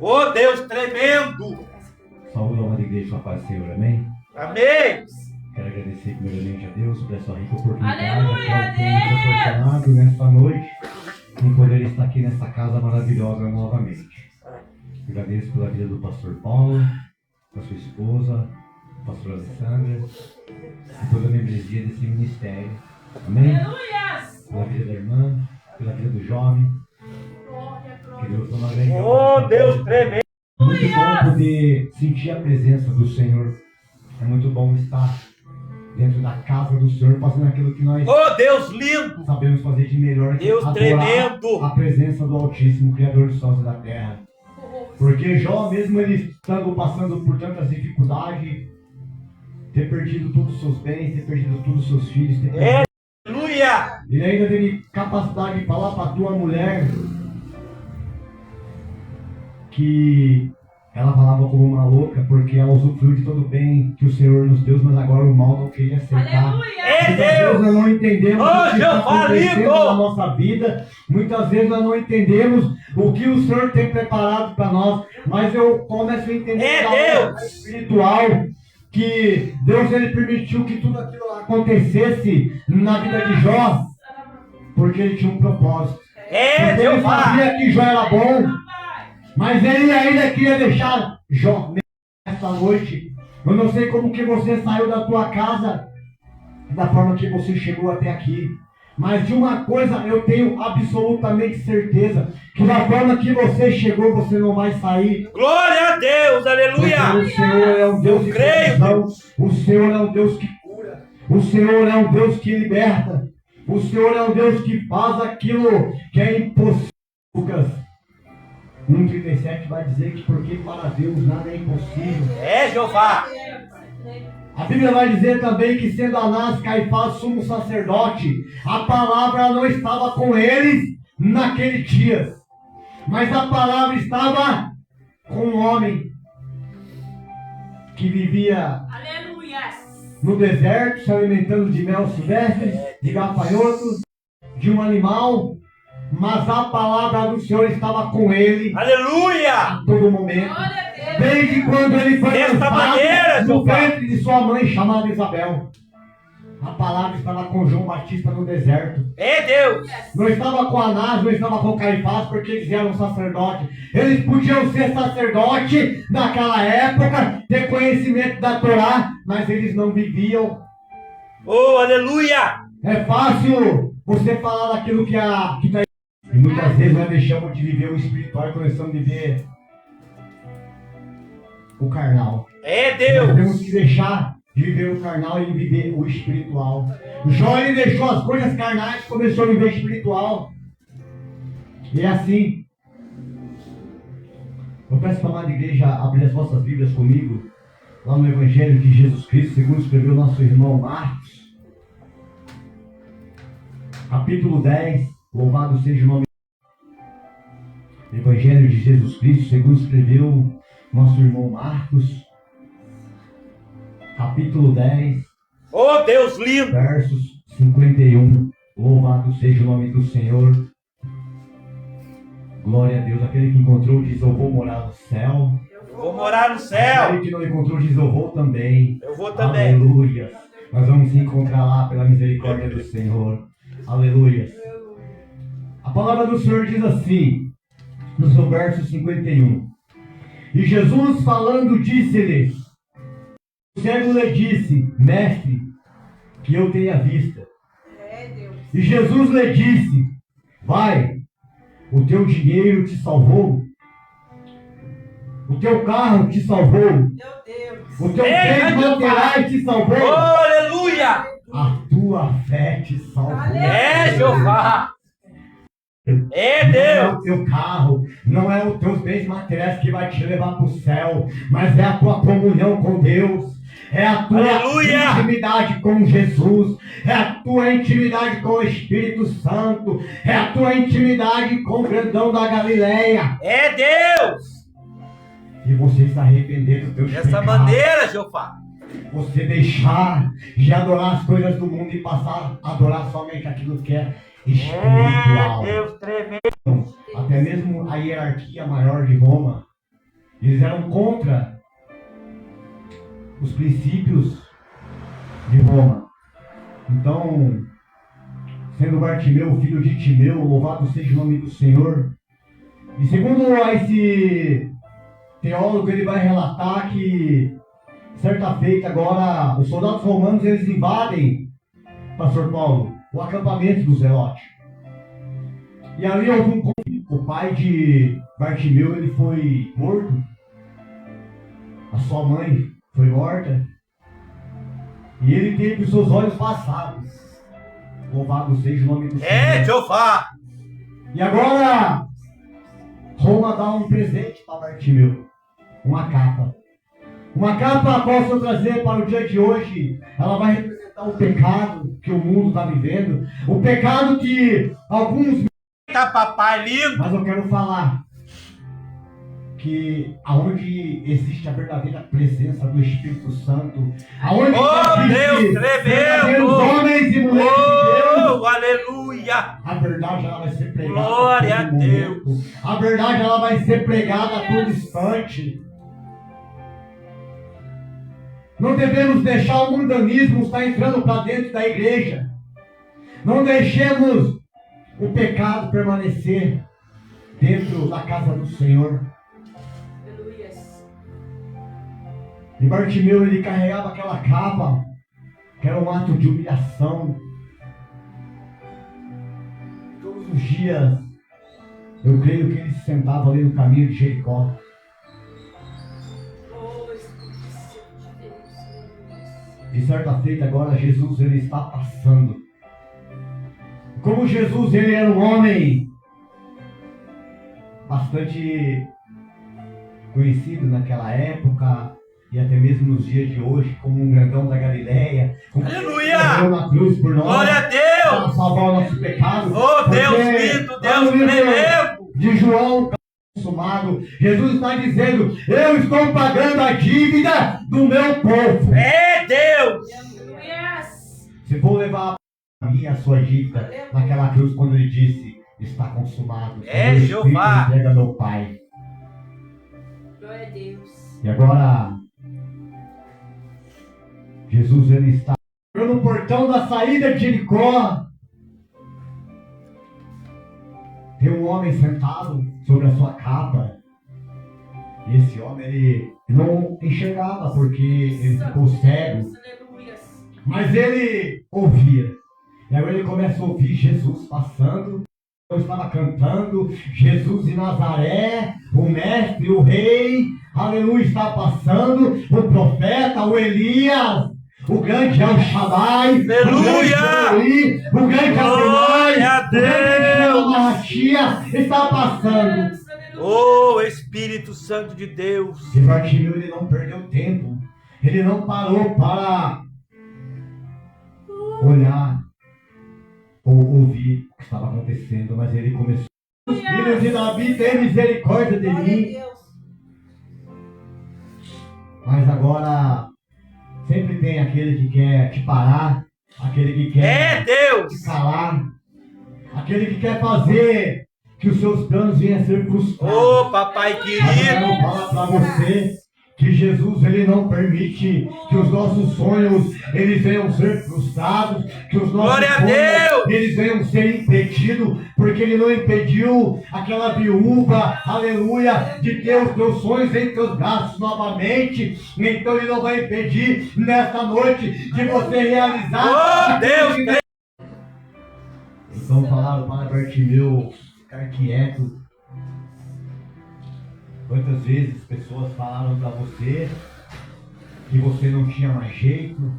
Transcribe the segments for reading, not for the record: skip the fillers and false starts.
Oh, Deus tremendo! Saúde a alma da igreja, sua paz, Senhor, amém? Amém! Quero agradecer primeiramente a Deus por essa rica oportunidade Aleluia, que tem proporcionado nesta noite em poder estar aqui nessa casa maravilhosa novamente. Agradeço pela vida do pastor Paulo, da sua esposa, pastor Alessandra e toda a membresia desse ministério. Amém? Pela vida da irmã, pela vida do jovem. Que Deus tome uma grande Oh, Deus tremendo! Muito bom poder sentir a presença do Senhor. É muito bom estar dentro da casa do Senhor, fazendo aquilo que nós Oh, Deus lindo! sabemos fazer de melhor, que Deus adorar tremendo! a presença do Altíssimo, Criador dos céus e da terra. Porque Jó, mesmo ele estando passando por tantas dificuldades, ter perdido todos os seus bens, ter perdido todos os seus filhos, ter perdido... Aleluia! Ele ainda teve capacidade de falar para a tua mulher que ela falava como uma louca, porque ela usufruiu de todo o bem que o Senhor nos deu, mas agora o mal não queria aceitar. É Muitas vezes Deus! nós não entendemos Oh, o que está Jeová acontecendo lindo! na nossa vida. Muitas vezes nós não entendemos o que o Senhor tem preparado para nós. Mas eu começo a entender É da Deus! forma espiritual que Deus ele permitiu que tudo aquilo acontecesse na vida de Jó, porque ele tinha um propósito. É Porque ele Jeová! sabia que Jó era bom, mas ele ainda queria deixar Jó nessa noite. Eu não sei como que você saiu da tua casa, da forma que você chegou até aqui. Mas de uma coisa eu tenho absolutamente certeza, que da forma que você chegou, você não vai sair. Glória a Deus! Porque Aleluia! o Senhor é um Deus de Eu creio, provisão. O Senhor é um Deus que cura. O Senhor é um Deus que liberta. O Senhor é um Deus que faz aquilo que é impossível. Lucas 1,37 vai dizer que porque para Deus nada é impossível. É Jeová! A Bíblia vai dizer também que sendo Anás e Caifás sumo sacerdote, a palavra não estava com eles naquele dia, mas a palavra estava com um homem que vivia no deserto, se alimentando de mel silvestre, de gafanhotos, de um animal, mas a palavra do Senhor estava com ele Aleluia! a todo momento. Desde quando ele foi Desta maneira, lançado no Jeová. ventre de sua mãe chamada Isabel. A palavra estava com João Batista no deserto. É Deus! Não estava com Anás, não estava com Caifás, porque eles eram sacerdotes. Eles podiam ser sacerdote naquela época, ter conhecimento da Torá, mas eles não viviam. Oh, aleluia! É fácil você falar daquilo que está. E muitas vezes nós deixamos de viver o espiritual e começamos a viver o carnal. É Nós Deus! temos que deixar de viver o carnal e viver o espiritual. Jó ele deixou as coisas carnais e começou a viver espiritual. E é assim. Eu peço para a amada igreja abrir as vossas Bíblias comigo, lá no Evangelho de Jesus Cristo, segundo escreveu nosso irmão Marcos, capítulo 10, louvado seja o nome. Evangelho de Jesus Cristo, segundo escreveu nosso irmão Marcos, capítulo 10, Oh, Deus lindo! versos 51. Louvado seja o nome do Senhor. Glória a Deus. Aquele que encontrou diz: eu vou morar no céu. Vou morar no céu! Aquele que não encontrou diz: eu vou também. Eu vou também! Aleluia. Nós vamos nos encontrar lá pela misericórdia do Senhor. Aleluia. A palavra do Senhor diz assim, no seu verso 51. E Jesus falando disse-lhe: o cego lhe disse: mestre, que eu tenha vista. E Jesus lhe disse: vai, o teu dinheiro te salvou, o teu carro te salvou, o teu bem material te Oh, salvou, aleluia! a tua fé te salvou. É Jeová! É Não é Deus! o teu carro, não é os teus bens materiais que vai te levar para o céu, mas é a tua comunhão com Deus, é a tua Aleluia! intimidade com Jesus, é a tua intimidade com o Espírito Santo, é a tua intimidade com o grandão da Galileia. É Deus! E você se arrepender dos teus Dessa pecados. maneira, Jeová! Você deixar de adorar as coisas do mundo e passar a adorar somente aquilo que é espiritual. Deus tremendo! Até mesmo a hierarquia maior de Roma, Eles eram contra os princípios de Roma. Então, sendo Bartimeu, filho de Timeu, louvado seja o nome do Senhor. E segundo esse teólogo, ele vai relatar que, certa feita agora, os soldados romanos, eles invadem, pastor Paulo, o acampamento dos Zelotes. E ali houve um conflito. O pai de Bartimeu, ele foi morto. A sua mãe foi morta. E ele teve os seus olhos passados. Louvado seja o nome do Senhor. Jeová. E agora, Roma dá um presente para Bartimeu. Uma capa. Uma capa posso trazer para o dia de hoje. Ela vai representar o pecado que o mundo está vivendo. O pecado que alguns... Tá, papai lindo. Mas eu quero falar que aonde existe a verdadeira presença do Espírito Santo, aonde Deus tremendo, homens e mulheres de Deus, aleluia, a verdade ela vai ser pregada. Glória a Deus. A verdade ela vai ser pregada a todo instante. Não devemos deixar o mundanismo estar entrando para dentro da igreja. Não deixemos o pecado permanecer dentro da casa do Senhor. E Bartimeu, ele carregava aquela capa, que era um ato de humilhação. Todos os dias, eu creio que ele se sentava ali no caminho de Jericó. E certa feita agora, Jesus, ele está passando. Como Jesus, ele era um homem bastante conhecido naquela época, e até mesmo nos dias de hoje, como um grandão da Galileia, como aleluia! morreu na cruz por nós, glória a Deus! para salvar o nosso pecado. Oh, Deus lindo, Deus tremendo! De João consumado, Jesus está dizendo: eu estou pagando a dívida do meu povo. É Deus! Se for levar a minha, a sua dívida naquela cruz, quando ele disse: está consumado. É Jeová! Entrega meu Pai. Glória a Deus. E agora, Jesus, ele está no portão da saída de Jericó. Tem um homem sentado sobre a sua capa. E esse homem, ele não enxergava porque ele ficou cego. Mas ele ouvia. E agora ele começa a ouvir Jesus passando. Eu estava cantando: Jesus de Nazaré, o mestre, o rei, aleluia, está passando. O profeta, o Elias, o grande El Shaddai, aleluia, o grande glória a Deus, está passando. Oh, Espírito Santo de Deus. E Bartimeu, ele não perdeu tempo. Ele não parou para olhar ou ouvir o que estava acontecendo, mas ele começou: os filhos de Davi, tem misericórdia de mim. Mas agora sempre tem aquele que quer te parar, aquele que quer te calar, aquele que quer fazer que os seus planos venham a ser frustrados. Oh, papai Mas eu quero querido, falar para você que Jesus, ele não permite que os nossos sonhos eles venham ser frustrados, que os nossos glória a sonhos Deus! eles venham ser impedidos, porque ele não impediu aquela viúva, aleluia, de ter os teus sonhos em teus braços novamente. Então ele não vai impedir nesta noite de você realizar. Oh, Deus! Então falaram para Bartimeu ficar quieto. Quantas vezes pessoas falaram para você que você não tinha mais jeito?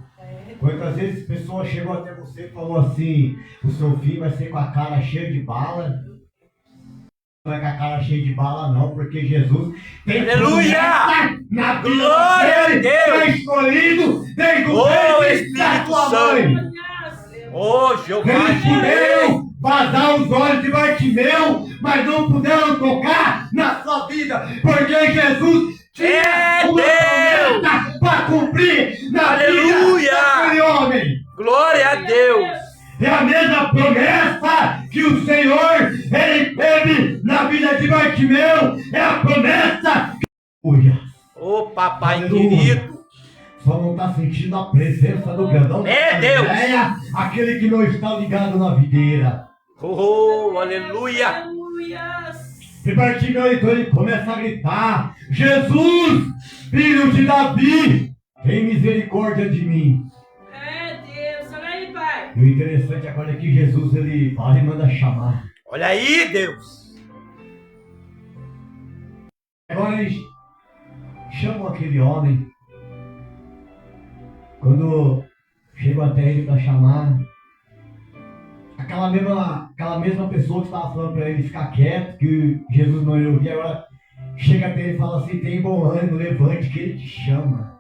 Quantas vezes pessoas chegou até você e falou assim: o seu filho vai ser com a cara cheia de bala? Não é com a cara cheia de bala não, porque Jesus tem aleluia! Na Glória a Deus! Está escolhido desde o Espírito da tua mãe. Oh, Jeová! Eles puderam vazar os olhos de Bartimeu, mas não puderam tocar na sua vida, porque Jesus tinha uma promessa para cumprir na vida daquele homem. Glória a Deus! É a mesma promessa que o Senhor ele teve na vida de Bartimeu, é a promessa Aleluia. Ô papai Aleluia. querido. Só não está sentindo a presença do grandão da É Deus. Galileia, aquele que não está ligado na videira. Oh, aleluia. Aleluia. E Bartimeu, então, ele começa a gritar: Jesus, filho de Davi, tem misericórdia de mim. É Deus. Olha aí, pai. E o interessante agora é que Jesus, ele para e manda chamar. Olha aí, Deus. Agora eles chamam aquele homem. Quando chegam até ele para chamar, aquela mesma pessoa que estava falando para ele ficar quieto, que Jesus não ia ouvir, agora chega até ele e fala assim: tem bom ânimo, levante que ele te chama.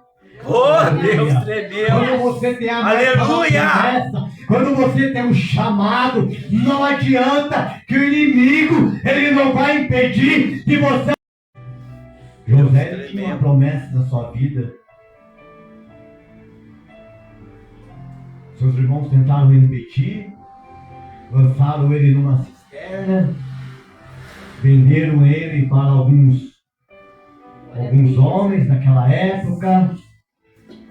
Oh, Deus tremeu. Quando você tem a Aleluia. promessa, quando você tem um chamado, não adianta que o inimigo, ele não vai impedir que você... José ele tinha uma promessa na sua vida. Seus irmãos tentaram ele impedir, lançaram ele numa cisterna, venderam ele para alguns homens naquela época.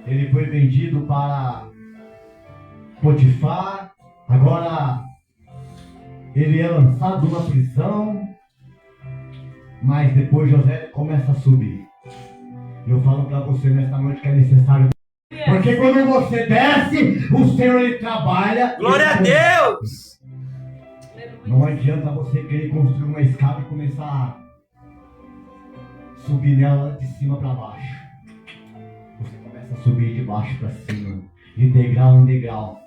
Ele foi vendido para Potifar. Agora ele é lançado numa prisão, mas depois José começa a subir. Eu falo para você nesta noite que é necessário, porque quando você desce, o Senhor ele trabalha. Glória a Deus. Não adianta você querer construir uma escada e começar a subir nela de cima para baixo. Você começa a subir de baixo para cima, de degrau em degrau.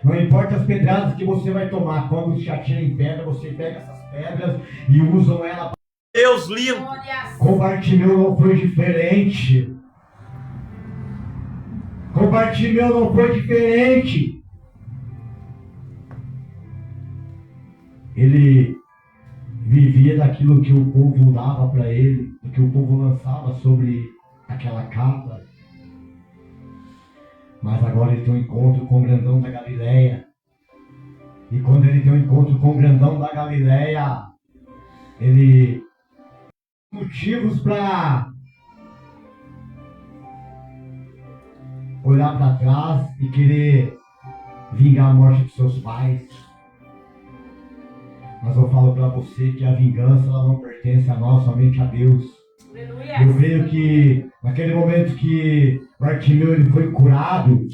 Não importa as pedradas que você vai tomar, quando te atira em pedra, você pega essas pedras e usam ela. Deus lindo. Com Bartimeu não foi diferente. Com Bartimeu não foi diferente. Ele vivia daquilo que o povo dava para ele, do que o povo lançava sobre aquela capa. Mas agora ele tem um encontro com o grandão da Galileia. E quando ele tem um encontro com o grandão da Galileia, ele tem motivos para olhar para trás e querer vingar a morte dos seus pais. Mas eu falo para você que a vingança ela não pertence a nós, somente a Deus. Aleluia. Eu creio que naquele momento que Bartimeu ele foi curado,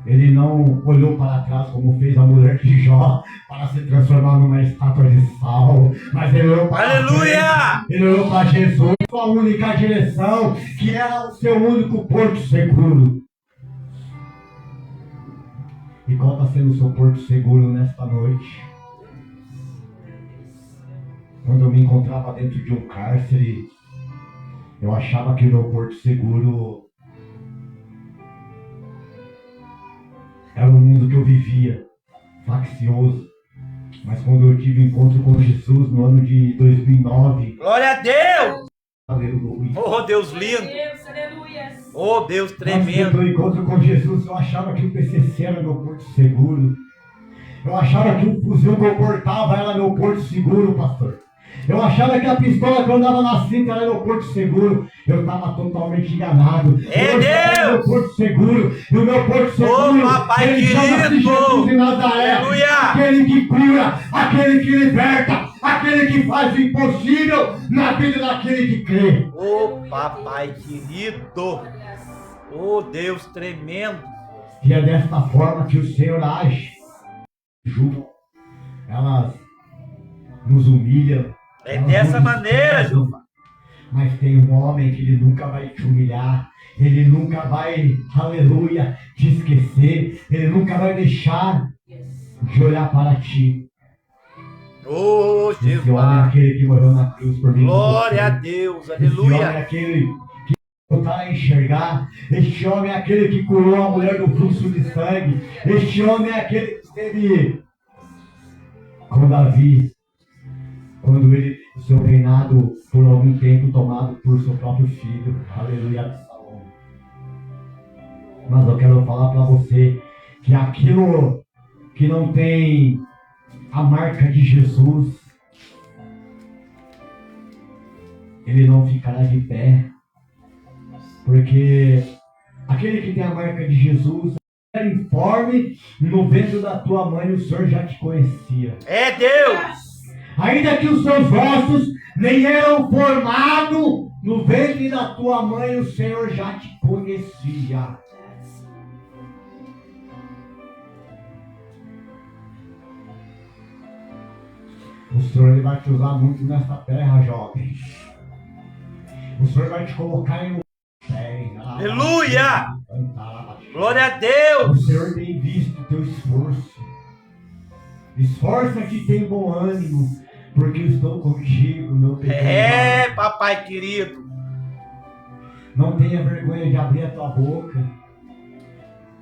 ele não olhou para trás como fez a mulher de Jó para se transformar numa estátua de sal, mas ele olhou para Aleluia! Ele olhou para Jesus, sua única direção, que era o seu único porto seguro. E qual está sendo o seu porto seguro nesta noite? Quando eu me encontrava dentro de um cárcere, eu achava que o meu porto seguro era o mundo que eu vivia, faccioso. Mas quando eu tive encontro com Jesus no ano de 2009, Glória a Deus. aleluia. Oh, Deus lindo. Deus, aleluia. Oh, Deus Mas tremendo. quando eu encontro com Jesus, eu achava que o PCC era meu porto seguro. Eu achava que o fuzil que eu portava era meu porto seguro, pastor. Eu achava que a pistola que eu andava na cinta era meu porto seguro. Eu estava totalmente enganado. É Eu Deus! era meu porto seguro. E o meu porto seguro, papai ele chama-se querido! Jesus de Nazaré. Aleluia! Aquele que cura, aquele que liberta, aquele que faz o impossível na vida daquele que crê. Oh, papai querido. Oh, Deus tremendo. E é desta forma que o Senhor age. Julgam. Elas nos humilham. É Elas dessa nos maneira, desprezam. Jeová. Mas tem um homem que ele nunca vai te humilhar. Ele nunca vai, aleluia, te esquecer. Ele nunca vai deixar de olhar para ti. Oh, Esse homem é Jeová. aquele que morreu na cruz por mim. Glória a Deus. Esse homem é Aleluia. aquele que voltar a enxergar. Este homem é aquele que curou a mulher do fluxo de sangue. Este homem é aquele que esteve com Davi, quando ele teve o seu reinado por algum tempo tomado por seu próprio filho. Aleluia, Absalão. Mas eu quero falar para você que aquilo que não tem a marca de Jesus, ele não ficará de pé. Porque aquele que tem a marca de Jesus, era informe, no ventre da tua mãe o Senhor já te conhecia. É Deus. Ainda que os seus ossos nem eram formados, no ventre da tua mãe o Senhor já te conhecia. O Senhor ele vai te usar muito nessa terra, jovem. O Senhor vai te colocar em um pé. Aleluia! Glória a O Deus. Senhor tem visto o teu esforço. Esforça-te e tem bom ânimo, porque eu estou contigo, meu pequeno. É, papai querido. Não tenha vergonha de abrir a tua boca.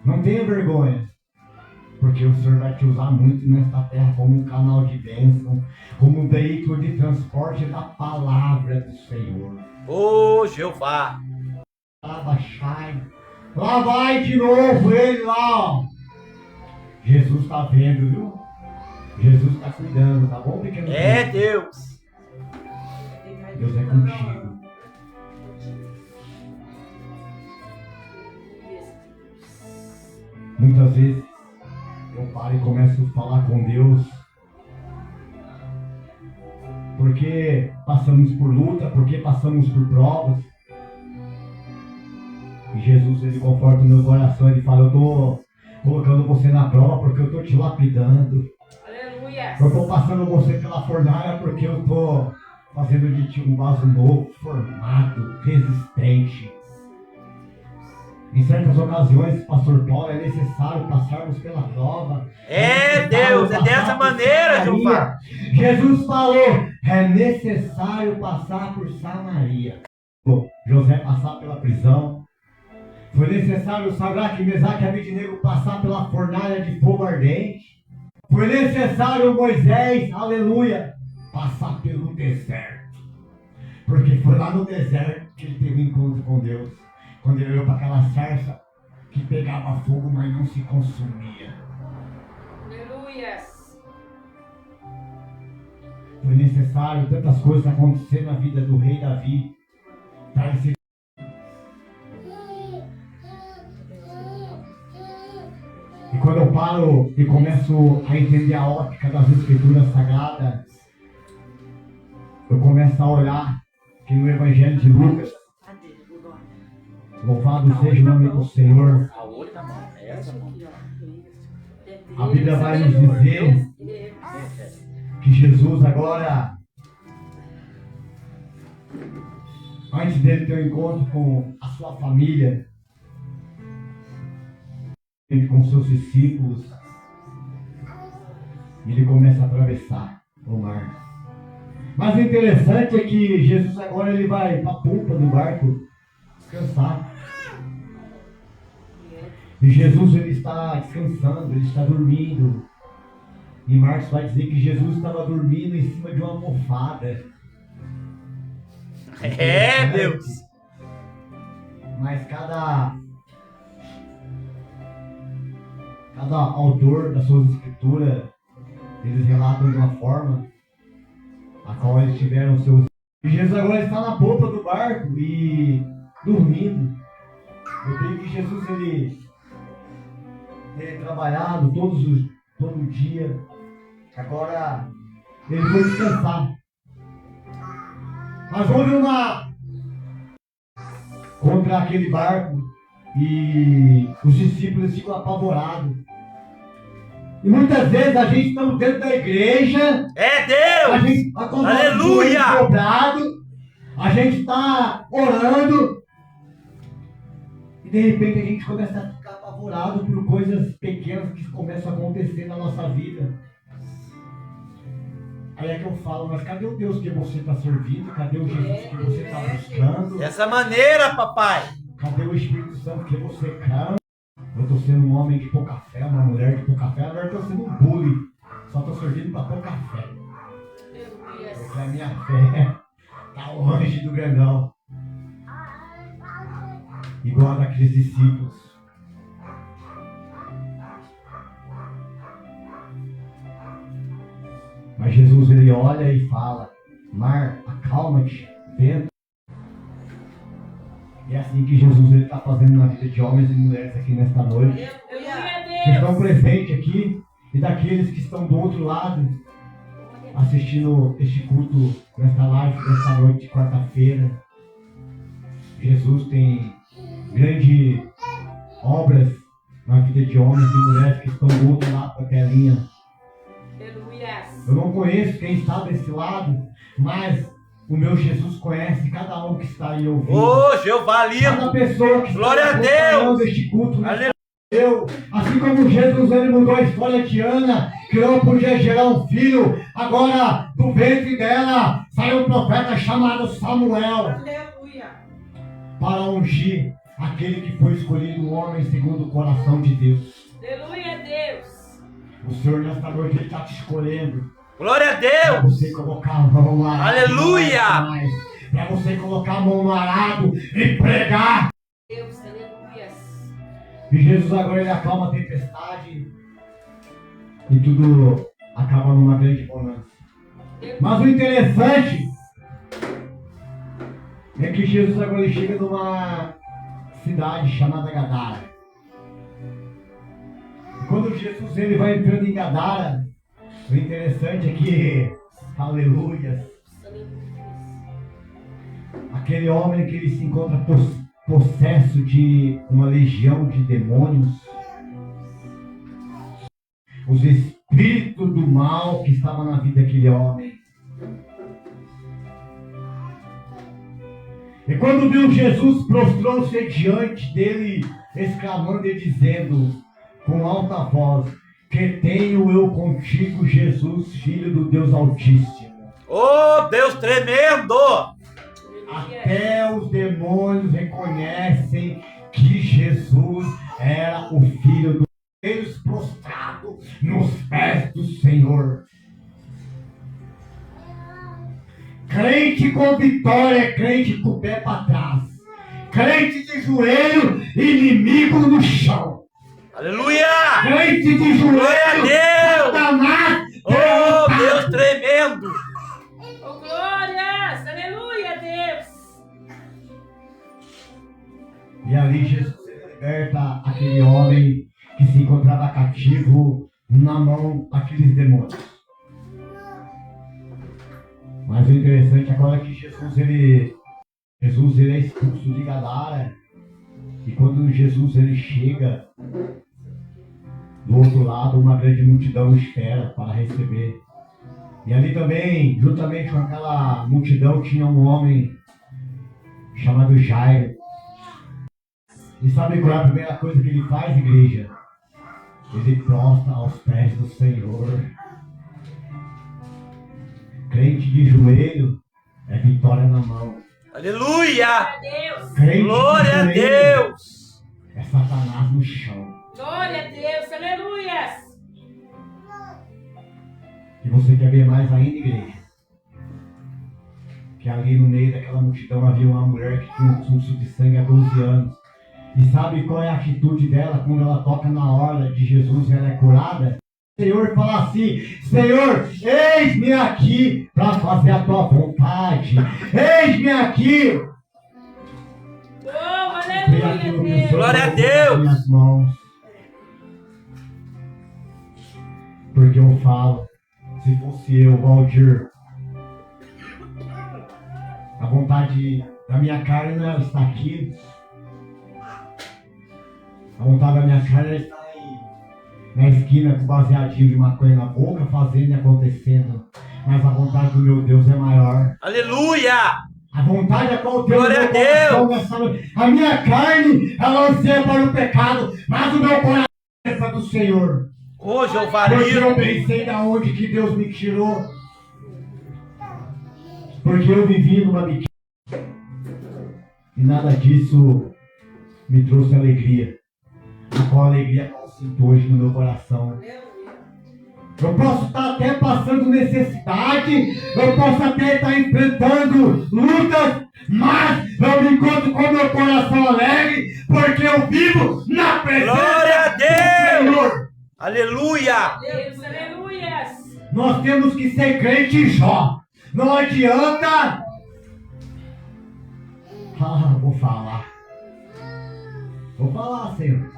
Não tenha vergonha. Porque o Senhor vai te usar muito nesta terra como um canal de bênção, como um veículo de transporte da palavra do Senhor. Ô, Jeová. Lá vai de novo ele lá. Ó. Jesus está vendo, viu? Jesus está cuidando, tá bom, pequeno? É Deus. Deus é contigo. Muitas vezes eu paro e começo a falar com Deus, porque passamos por luta, porque passamos por provas. E Jesus, ele conforta o meu coração, ele fala, eu estou colocando você na prova porque eu estou te lapidando. Aleluia. Eu estou passando você pela fornalha porque eu estou fazendo de ti um vaso novo, formado, resistente. Em certas ocasiões, pastor Paulo, é necessário passarmos pela prova. É Deus, é dessa maneira, Jeová. Jesus falou, é necessário passar por Samaria. José passar pela prisão. Foi necessário Sadraque, Mesaque e Abednego passar pela fornalha de fogo ardente. Foi necessário Moisés, aleluia, passar pelo deserto. Porque foi lá no deserto que ele teve um encontro com Deus. Quando ele olhou para aquela sarça que pegava fogo, mas não se consumia. Aleluia. Foi necessário tantas coisas acontecer na vida do rei Davi para ele ser. E quando eu paro e começo a entender a ótica das escrituras sagradas, eu começo a olhar que no Evangelho de Lucas, louvado seja o nome do Senhor, A outra mão, essa mão. a Bíblia vai nos dizer que Jesus agora, antes dele ter um encontro com a sua família, com seus discípulos, ele começa a atravessar o mar. Mas o interessante é que Jesus agora ele vai para a polpa do barco descansar. E Jesus ele está descansando, ele está dormindo. E Marcos vai dizer que Jesus estava dormindo em cima de uma almofada. É Deus. Mas cada autor das suas escrituras, eles relatam de uma forma a qual eles tiveram seus. E Jesus agora está na polpa do barco e dormindo. Eu creio que Jesus ele trabalhado todo dia. Agora ele foi descansar. Mas houve uma contra aquele barco e os discípulos ficam apavorados. E muitas vezes a gente está dentro da igreja, É a Deus. gente está com o Aleluia! joelho dobrado, a gente está orando e de repente a gente começa a ficar apavorado por coisas pequenas que começam a acontecer na nossa vida. Aí é que eu falo, mas cadê o Deus que você está servindo? Cadê o Jesus que você está buscando? Dessa maneira, papai. Cadê o Espírito Santo que você clama? Eu estou sendo um homem de pouca fé, uma mulher de pouca fé, agora estou sendo um bully. Só estou servindo para pouca fé. Porque a minha fé está longe do grandão. Igual a daqueles discípulos. Mas Jesus ele olha e fala: mar, acalma-te, vento. E é assim que Jesus está fazendo na vida de homens e mulheres aqui nesta noite. Aleluia a Que estão Deus. presentes aqui e daqueles que estão do outro lado assistindo este culto nesta live, nesta noite de quarta-feira. Jesus tem grandes obras na vida de homens e mulheres que estão do outro lado da telinha. Aleluia. Eu não conheço quem está desse lado, mas o meu Jesus conhece cada um que está aí ouvindo. Ô, Jeová lindo. Cada pessoa que Glória está a Deus. acompanhando este culto. Aleluia. Assim como Jesus ele mudou a história de Ana, que não podia gerar um filho, agora do ventre dela saiu um profeta chamado Samuel Aleluia. para ungir aquele que foi escolhido, um homem segundo o coração de Deus. Aleluia a Deus. O Senhor nesta noite ele está te escolhendo Glória a para Deus. você colocar a mão no arado. Aleluia. Para você colocar a mão no arado e pregar. Deus, aleluia. E Jesus agora ele acalma a tempestade e tudo acaba numa grande bonança. Mas o interessante é que Jesus agora ele chega numa cidade chamada Gadara. E quando Jesus ele vai entrando em Gadara, o interessante é que, aleluia, aquele homem que ele se encontra possesso de uma legião de demônios, os espíritos do mal que estavam na vida daquele homem. E quando viu Jesus, prostrou-se diante dele, exclamando e dizendo com alta voz: que tenho eu contigo, Jesus, Filho do Deus Altíssimo. Ô, Deus tremendo. Até os demônios reconhecem que Jesus era o Filho do Deus, prostrado nos pés do Senhor. Crente com vitória é crente com o pé para trás. Crente de joelho, inimigo no chão. Aleluia. Crente de joelho, Glória a Deus. Satanás, Ô, Deus tremendo. Oh, glórias. Aleluia a Deus. E ali Jesus liberta aquele homem que se encontrava cativo na mão daqueles demônios. Mas o interessante agora é que Jesus ele é expulso de Gadara. E quando Jesus ele chega do outro lado, uma grande multidão espera para receber. E ali também, juntamente com aquela multidão, tinha um homem chamado Jairo. E sabe qual é a primeira coisa que ele faz, igreja? Ele prostra aos pés do Senhor. Crente de joelho é vitória na mão. Aleluia. Glória a Deus. Crente Glória a de joelho Deus. é Satanás no chão. Glória a Deus. Aleluia. E você quer ver mais ainda, igreja? Que ali no meio daquela multidão havia uma mulher que tinha um fluxo de sangue há 12 anos. E sabe qual é a atitude dela quando ela toca na orla de Jesus e ela é curada? O Senhor fala assim: Senhor, eis-me aqui para fazer a tua vontade. Eis-me aqui. Oh, aleluia a Deus. Glória a Deus. Minhas mãos. Porque eu falo, se fosse eu, Valdir, a vontade da minha carne não era estar aqui. A vontade da minha carne era estar aí na esquina com baseadinho de maconha na boca, fazendo e acontecendo. Mas a vontade do meu Deus é maior. Aleluia. A vontade a qual Deus Glória a coração Deus. nessa noite. A minha carne, ela anseia para o pecado, mas o meu coração é essa do Senhor. Ô, Jeová Porque eu lindo. pensei da onde que Deus me tirou. Porque eu vivi numa mentira. E nada disso me trouxe alegria. A qual alegria que eu sinto hoje no meu coração. Eu posso estar até passando necessidade, eu posso até estar enfrentando lutas, mas eu me encontro com meu coração alegre, porque eu vivo na presença Glória a do Deus. Senhor. Aleluia. Deus, aleluia. Nós temos que ser crente Jó. Não adianta. Vou falar. Vou falar, Senhor.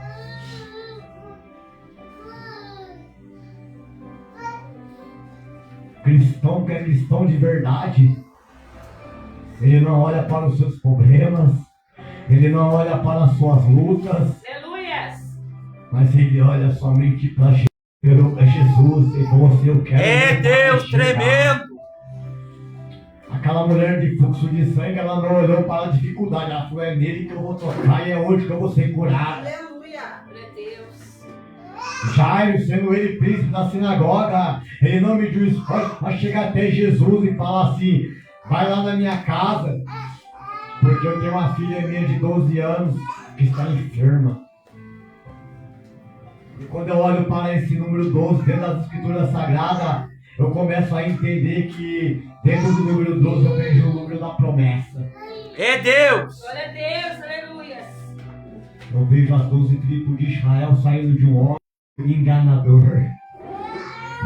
Cristão que é cristão de verdade, ele não olha para os seus problemas, ele não olha para as suas lutas, Aleluias. mas ele olha somente para Jesus e você, eu quero. É Deus tremendo. Aquela mulher de fluxo de sangue, ela não olhou para a dificuldade, ela falou, é nele que eu vou tocar e é hoje que eu vou ser curado. Aleluia. Glória a Deus. Jairo, sendo ele príncipe da sinagoga, ele não mediu esforço para chegar até Jesus e falar assim, vai lá na minha casa, porque eu tenho uma filha minha de 12 anos que está enferma. E quando eu olho para esse número 12 dentro das escrituras sagradas, eu começo a entender que dentro do número 12 eu vejo o número da promessa. É Deus. Glória a Deus. Aleluia. Eu vejo as 12 tribos de Israel saindo de um homem enganador.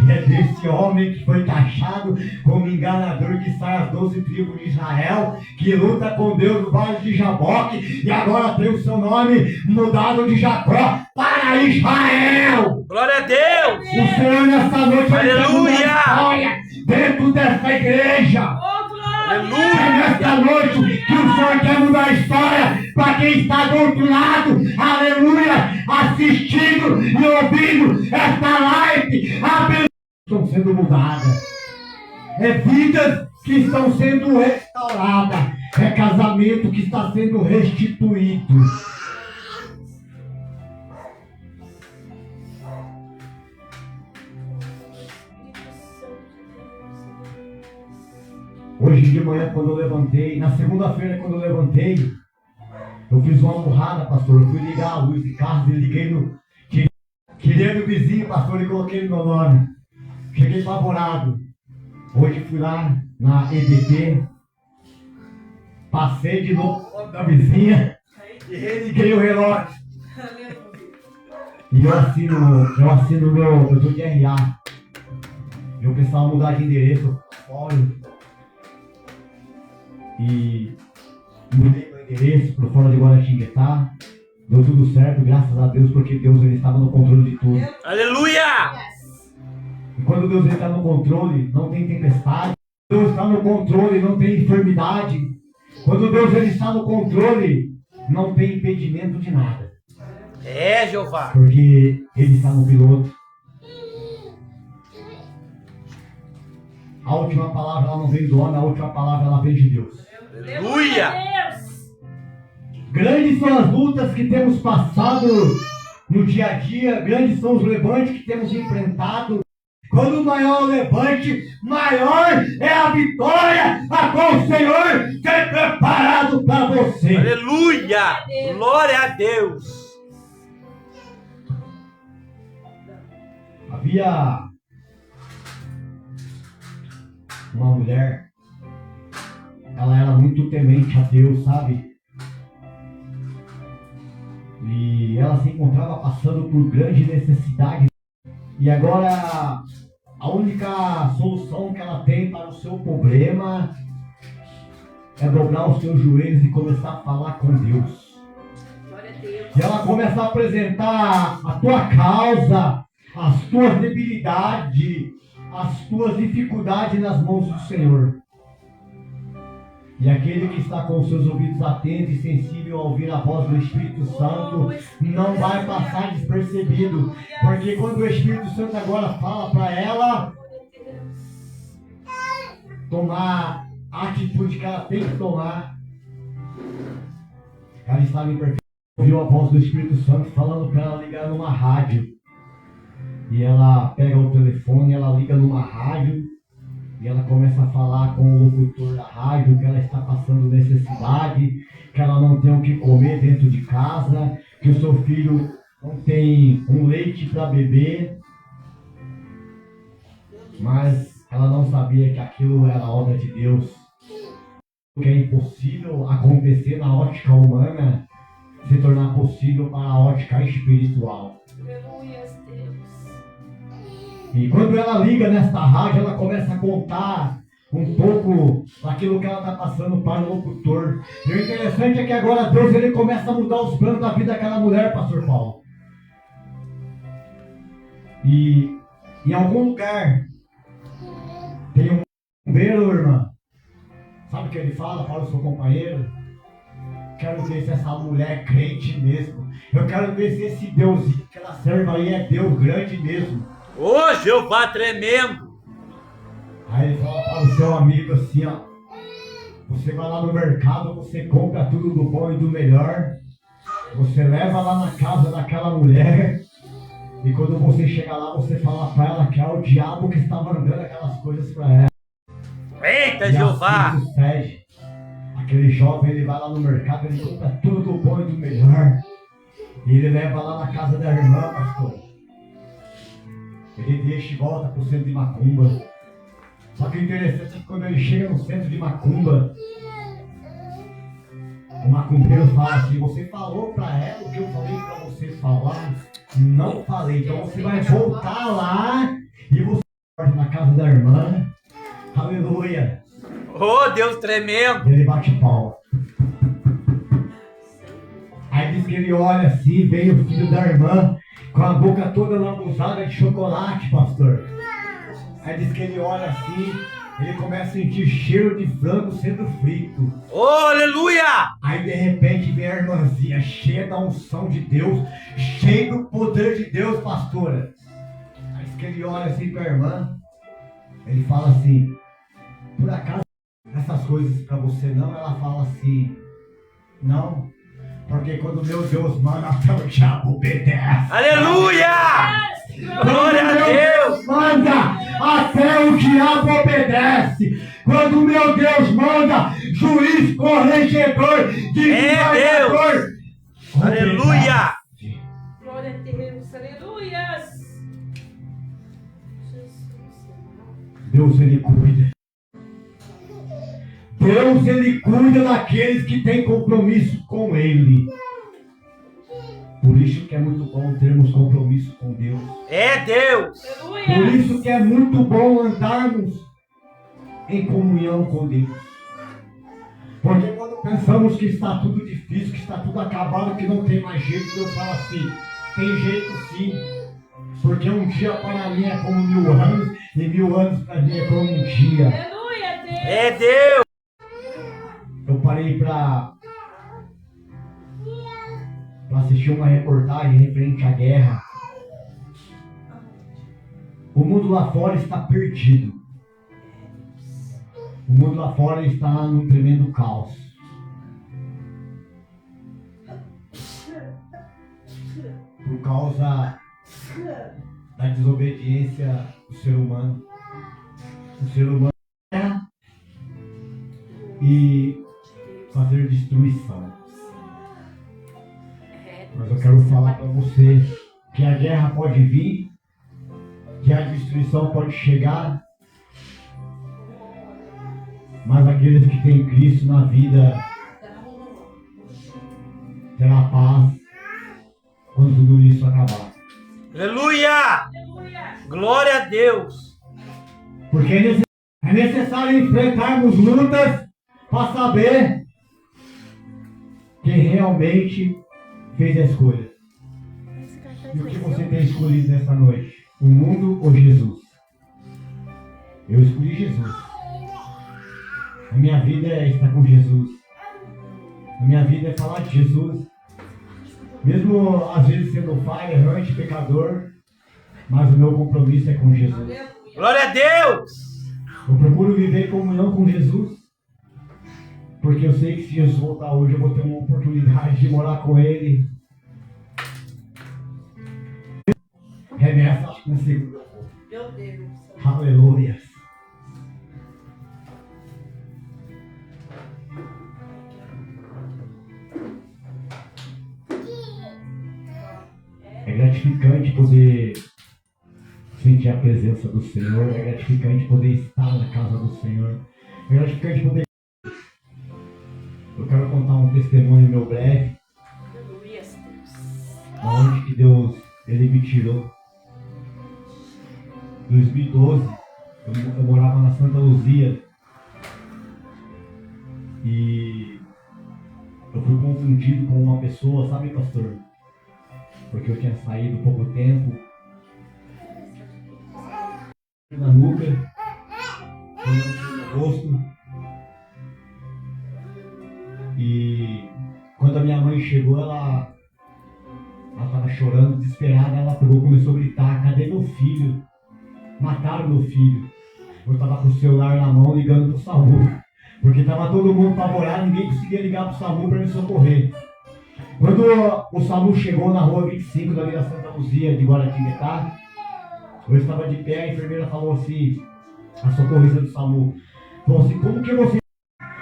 E é desse homem que foi taxado como enganador que sai as 12 tribos de Israel, que luta com Deus no vale de Jaboque, e agora tem o seu nome mudado de Jacó para Israel. Glória a Deus. O Senhor nessa noite vai ter uma Aleluia. história dentro dessa igreja. Oh, glória. É Aleluia. nesta noite que o Senhor quer mudar a história para quem está do outro lado, aleluia, assistindo e ouvindo esta live. A pessoas estão sendo mudadas, é vidas que estão sendo restauradas, é casamento que está sendo restituído. Hoje de manhã, quando eu levantei, na segunda-feira, quando eu levantei, eu fiz uma burrada, pastor. Eu fui ligar a luz de casa e liguei no. Queria do vizinho, pastor, e coloquei no meu nome. Cheguei apavorado. Hoje fui lá na EDP, passei de novo da vizinha e religuei o relógio. E eu tô de RA. Eu precisava mudar de endereço. Olha. E mudei meu endereço para fora de Guaratinguetá. Deu tudo certo, graças a Deus, porque Deus ele estava no controle de tudo. Aleluia. E quando Deus está no controle, não tem tempestade. Quando Deus está no controle, não tem enfermidade. Quando Deus ele está no controle, não tem impedimento de nada. É, Jeová. Porque ele está no piloto. A última palavra ela não vem do homem, a última palavra ela vem de Deus. Aleluia. Grandes são as lutas que temos passado no dia a dia, grandes são os levantes que temos enfrentado. Quando maior o levante, maior é a vitória a qual o Senhor tem preparado para você. Aleluia. Glória a Deus. Havia uma mulher, ela era muito temente a Deus, sabe? E ela se encontrava passando por grande necessidade. E agora, a única solução que ela tem para o seu problema é dobrar os seus joelhos e começar a falar com Deus. Glória a Deus. E ela começa a apresentar a tua causa, as tuas debilidades, as tuas dificuldades nas mãos do Senhor. E aquele que está com os seus ouvidos atentos e sensível a ouvir a voz do Espírito Santo não vai passar despercebido. Porque quando o Espírito Santo agora fala para ela tomar a atitude que ela tem que tomar, ela estava em perfeito. Ouviu a voz do Espírito Santo falando para ela ligar numa rádio. E ela pega o telefone, ela liga numa rádio e ela começa a falar com o locutor da rádio que ela está passando necessidade, que ela não tem o que comer dentro de casa, que o seu filho não tem um leite para beber. Mas ela não sabia que aquilo era obra de Deus. O que é impossível acontecer na ótica humana se tornar possível para a ótica espiritual. Aleluia, Deus. E quando ela liga nesta rádio, ela começa a contar um pouco daquilo que ela está passando para o locutor. E o interessante é que agora Deus ele começa a mudar os planos da vida daquela mulher, pastor Paulo. E em algum lugar tem um bombeiro, irmã. Sabe o que ele fala para o seu companheiro? Quero ver se essa mulher é crente mesmo. Eu quero ver se esse Deusinho que ela serve aí é Deus grande mesmo. Ô, Jeová tremendo. Aí ele fala para o seu amigo assim, ó. Você vai lá no mercado, você compra tudo do bom e do melhor. Você leva lá na casa daquela mulher. E quando você chega lá, você fala para ela que é o diabo que está mandando aquelas coisas para ela. Eita, E Jeová. assim sucede. Aquele jovem, ele vai lá no mercado, ele compra tudo do bom e do melhor. E ele leva lá na casa da irmã, pastor. Ele deixa e volta para o centro de macumba. Só que o interessante é que quando ele chega no centro de macumba, o macumbeiro fala assim: você falou para ela o que eu falei para você falar? Não falei. Então você vai voltar lá e você vai na casa da irmã. Aleluia. Ô, Deus tremendo. E ele bate palma. Aí diz que ele olha assim, vem o filho da irmã com a boca toda lambuzada de chocolate, pastor. Aí diz que ele olha assim, ele começa a sentir cheiro de frango sendo frito. Ô, aleluia. Aí de repente vem a irmãzinha cheia da unção de Deus, cheia do poder de Deus, pastora. Aí diz que ele olha assim para a irmã, ele fala assim: por acaso essas coisas para você não? Ela fala assim: não, porque quando meu Deus manda, até o diabo obedece. Aleluia. Glória a Deus. Manda, até o diabo obedece. Quando meu Deus manda, juiz, corregedor, Deus. Aleluia. Glória a Deus. Aleluia. Deus, ele cuida. Deus, ele cuida daqueles que têm compromisso com ele. Por isso que é muito bom termos compromisso com Deus. É Deus. Por Aleluia. isso que é muito bom andarmos em comunhão com Deus. Porque quando pensamos que está tudo difícil, que está tudo acabado, que não tem mais jeito, Deus fala assim: tem jeito sim. Porque um dia para mim é como 1000 anos, e 1000 anos para mim é como um dia. Aleluia, Deus. É Deus. Eu parei para assistir uma reportagem referente à guerra. O mundo lá fora está perdido. O mundo lá fora está num tremendo caos. Por causa da desobediência do ser humano. O ser humano é e fazer destruição. Mas eu quero falar para você que a guerra pode vir, que a destruição pode chegar, mas aqueles que têm Cristo na vida terá paz quando tudo isso acabar. Aleluia. Aleluia. Glória a Deus. Porque é necessário enfrentarmos lutas para saber quem realmente fez a escolha. E o que você tem escolhido nessa noite? O mundo ou Jesus? Eu escolhi Jesus. A minha vida é estar com Jesus. A minha vida é falar de Jesus. Mesmo às vezes sendo falho, errante, pecador, mas o meu compromisso é com Jesus. Aleluia. Glória a Deus. Eu procuro viver em comunhão com Jesus, porque eu sei que se Jesus voltar hoje, eu vou ter uma oportunidade de morar com Ele. Remessa com o segundo. Meu Deus. Aleluia. É gratificante poder sentir a presença do Senhor. É gratificante poder estar na casa do Senhor. É gratificante poder... Eu quero contar um testemunho meu breve. Aleluia, Deus. Onde que Deus, Ele me tirou. Em 2012, eu morava na Santa Luzia. E eu fui confundido com uma pessoa, sabe, pastor? Porque eu tinha saído pouco tempo. Na nuca, no rosto. E quando a minha mãe chegou, ela estava chorando, desesperada. Ela pegou e começou a gritar: cadê meu filho? Mataram meu filho. Eu estava com o celular na mão ligando pro SAMU, porque estava todo mundo apavorado, ninguém conseguia ligar pro SAMU para me socorrer. Quando o SAMU chegou na rua 25 da Vila Santa Luzia de Guaratinguetá, eu estava de pé, a enfermeira falou assim, a socorrista do SAMU, falou assim: como que você...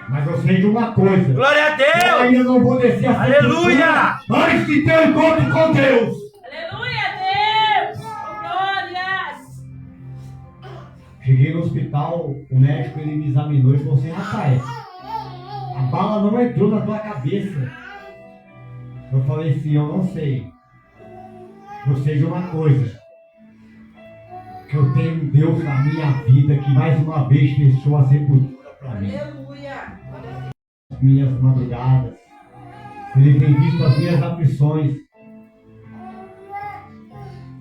Mas eu sei de uma coisa. Glória a Eu Deus. ainda não vou descer a Aleluia. antes de ter um encontro com Deus. Aleluia, Deus. Glórias. Cheguei no hospital, o médico ele me examinou e falou assim: rapaz, a bala não entrou na tua cabeça. Eu falei assim: eu não sei. Eu sei de uma coisa. Que eu tenho um Deus na minha vida que mais uma vez fechou a sepultura para mim. Aleluia. As minhas madrugadas. Ele tem visto as minhas aflições.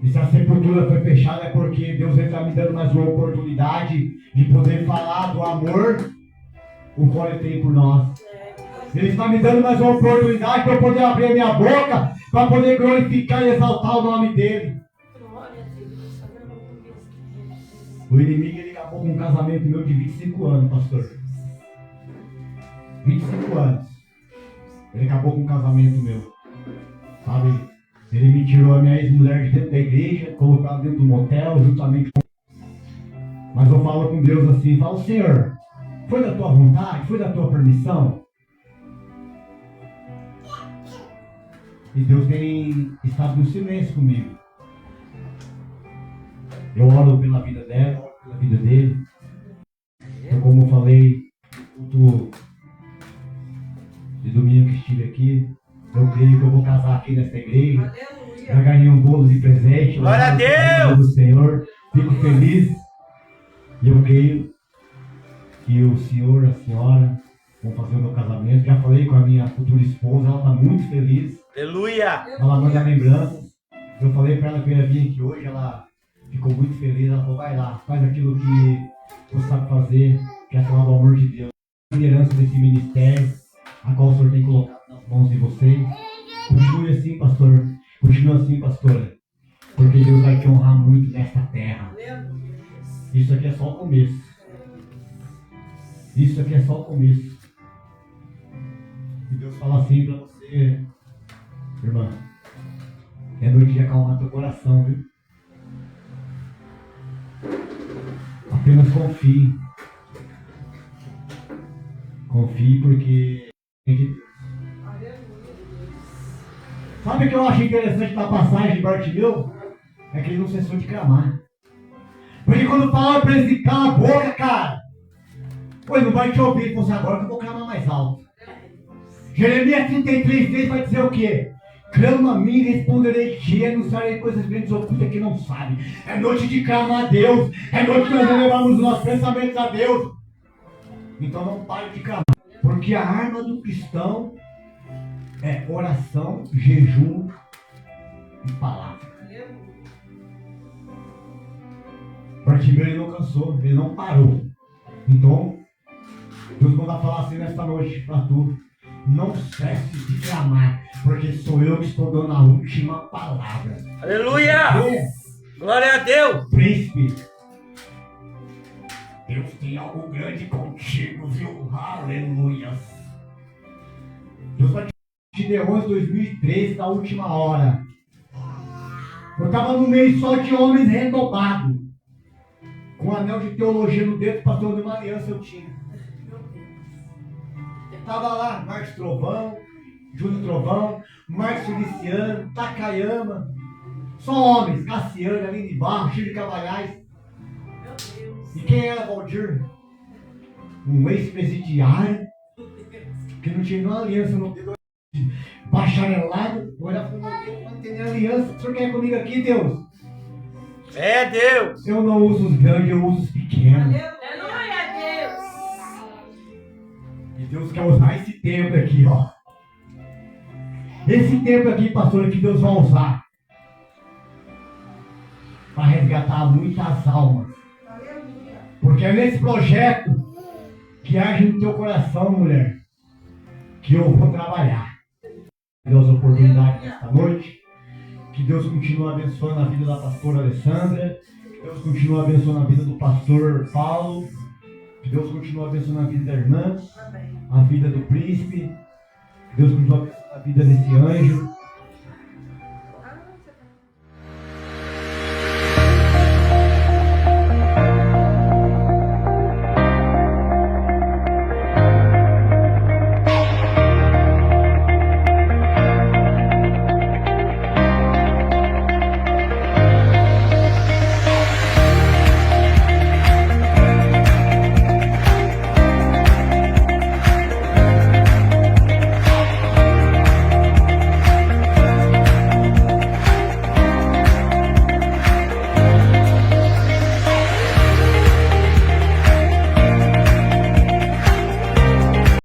E se a sepultura foi fechada é porque Deus está me dando mais uma oportunidade de poder falar do amor o qual Ele tem por nós. Ele está me dando mais uma oportunidade para eu poder abrir a minha boca, para poder glorificar e exaltar o nome dEle. O inimigo ele acabou com um casamento meu de 25 anos, pastor. 25 anos. Ele acabou com um casamento meu. Sabe? Ele me tirou a minha ex-mulher de dentro da igreja, colocou ela dentro do motel, juntamente com... Mas eu falo com Deus assim, falo: Senhor, foi da tua vontade? Foi da tua permissão? E Deus tem estado no silêncio comigo. Eu oro pela vida dela, oro pela vida dele. Então, como eu falei, culto de domingo que estive aqui, eu creio que eu vou casar aqui nesta igreja. Já ganhei um bolo de presente. Glória a Deus! Do Senhor. Fico feliz. E eu creio que o senhor, a senhora vão fazer o meu casamento. Já falei com a minha futura esposa, ela está muito feliz. Aleluia. Ela manda lembranças. Eu falei para ela que eu ia vir aqui hoje, ela ficou muito feliz. Ela falou: vai lá, faz aquilo que você sabe fazer, que é falar do amor de Deus. A liderança desse ministério, a qual o Senhor tem colocado nas mãos de vocês. Continue assim, pastor. Continue assim, pastora. Porque Deus vai te honrar muito nesta terra. Isso aqui é só o começo. Isso aqui é só o começo. E Deus fala assim para você, irmã: é noite de acalmar teu coração, viu? Apenas confie. Confie porque... Sabe o que eu acho interessante da passagem de Bartimeu? É que ele não cessou de clamar. Porque quando falaram para ele calar a boca, cara, pô, ele não vai te ouvir. Ele falou assim: agora que eu vou clamar mais alto. Jeremias 33:6 vai dizer o quê? Clama a mim e responderei a ti, anunciarei coisas grandes ocultas que não sabe. É noite de clamar a Deus. É noite que nós elevamos os nossos pensamentos a Deus. Então não pare de clamar. Porque a arma do cristão é oração, jejum e palavra. Bartimeu ele não cansou, ele não parou. Então, Deus manda falar assim nesta noite para tu: não cesse de clamar, porque sou eu que estou dando a última palavra. Aleluia. Glória a Deus. Príncipe, Deus tem algo grande contigo, viu? Aleluia. Deus vai te deu 2013 da última hora. Eu estava no meio só de homens renovados, com um anel de teologia no dedo, pastor de uma aliança eu tinha. Estava lá Marcos Trovão, Júnior Trovão, Marcos Feliciano, Takayama. Só homens: Cassiano, Aline Barro, Chico de Cavalhais. E quem era Valdir? Um ex-presidiário que não tinha nenhuma aliança no dedo. Bacharelado, olha para o meu Deus, não tem aliança. O senhor quer comigo aqui, Deus? É Deus. Eu não uso os grandes, eu uso os pequenos. Aleluia, Deus. E Deus quer usar esse tempo aqui, ó. Esse tempo aqui, pastor, que Deus vai usar para resgatar muitas almas. Porque é nesse projeto que age no teu coração, mulher, que eu vou trabalhar. Deus, oportunidade nesta noite. Que Deus continue abençoando a vida da pastora Alessandra. Que Deus continue abençoando a vida do pastor Paulo. Que Deus continue abençoando a vida da irmã. A vida do príncipe. Que Deus continue abençoando a vida desse anjo.